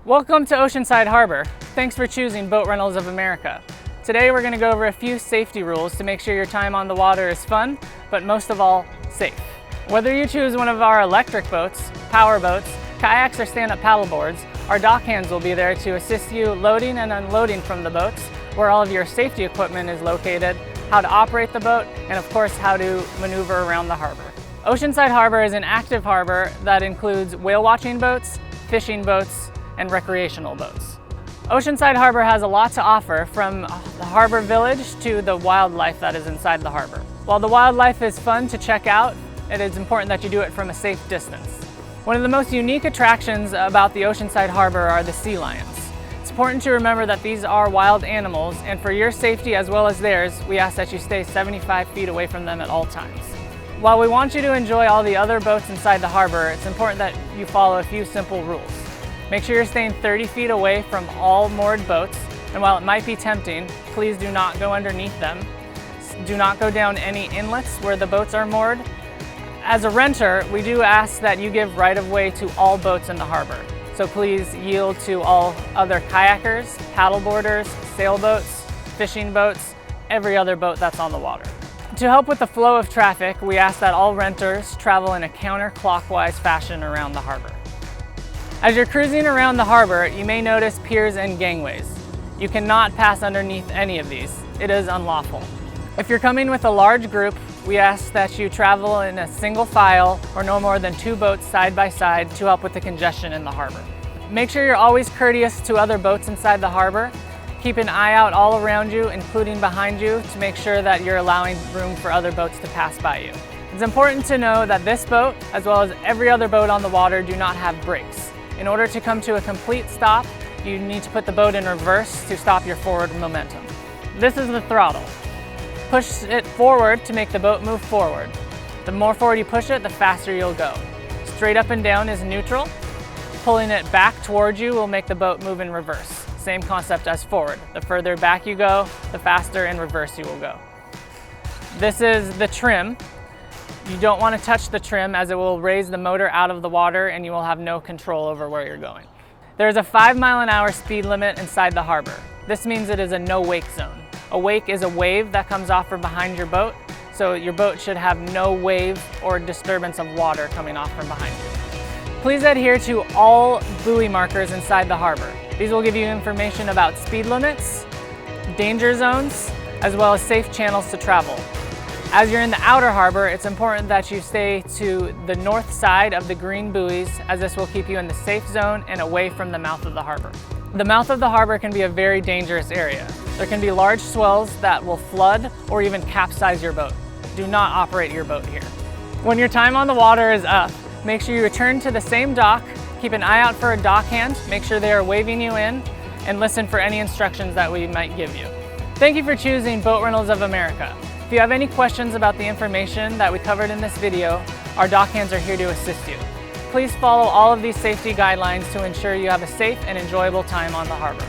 Welcome to Oceanside Harbor. Thanks for choosing Boat Rentals of America. Today we're going to go over a few safety rules to make sure your time on the water is fun, but most of all, safe. Whether you choose one of our electric boats, power boats, kayaks, or stand-up paddleboards, our dock hands will be there to assist you loading and unloading from the boats, where all of your safety equipment is located, how to operate the boat, and of course how to maneuver around the harbor. Oceanside Harbor is an active harbor that includes whale watching boats, fishing boats, and recreational boats. Oceanside Harbor has a lot to offer, from the harbor village to the wildlife that is inside the harbor. While the wildlife is fun to check out, it is important that you do it from a safe distance. One of the most unique attractions about the Oceanside Harbor are the sea lions. It's important to remember that these are wild animals, and for your safety as well as theirs, we ask that you stay 75 feet away from them at all times. While we want you to enjoy all the other boats inside the harbor, it's important that you follow a few simple rules. Make sure you're staying 30 feet away from all moored boats, and while it might be tempting, please do not go underneath them. Do not go down any inlets where the boats are moored. As a renter, we do ask that you give right-of-way to all boats in the harbor. So please yield to all other kayakers, paddleboarders, sailboats, fishing boats, every other boat that's on the water. To help with the flow of traffic, we ask that all renters travel in a counter-clockwise fashion around the harbor. As you're cruising around the harbor, you may notice piers and gangways. You cannot pass underneath any of these. It is unlawful. If you're coming with a large group, we ask that you travel in a single file or no more than 2 boats side by side to help with the congestion in the harbor. Make sure you're always courteous to other boats inside the harbor. Keep an eye out all around you, including behind you, to make sure that you're allowing room for other boats to pass by you. It's important to know that this boat, as well as every other boat on the water, do not have brakes. In order to come to a complete stop, you need to put the boat in reverse to stop your forward momentum. This is the throttle. Push it forward to make the boat move forward. The more forward you push it, the faster you'll go. Straight up and down is neutral. Pulling it back towards you will make the boat move in reverse. Same concept as forward. The further back you go, the faster in reverse you will go. This is the trim. You don't want to touch the trim, as it will raise the motor out of the water and you will have no control over where you're going. There's a 5-mile-an-hour speed limit inside the harbor. This means it is a no-wake zone. A wake is a wave that comes off from behind your boat, so your boat should have no wave or disturbance of water coming off from behind you. Please adhere to all buoy markers inside the harbor. These will give you information about speed limits, danger zones, as well as safe channels to travel. As you're in the outer harbor, it's important that you stay to the north side of the green buoys, as this will keep you in the safe zone and away from the mouth of the harbor. The mouth of the harbor can be a very dangerous area. There can be large swells that will flood or even capsize your boat. Do not operate your boat here. When your time on the water is up, make sure you return to the same dock, keep an eye out for a dock hand, make sure they are waving you in, and listen for any instructions that we might give you. Thank you for choosing Boat Rentals of America. If you have any questions about the information that we covered in this video, our dock hands are here to assist you. Please follow all of these safety guidelines to ensure you have a safe and enjoyable time on the harbor.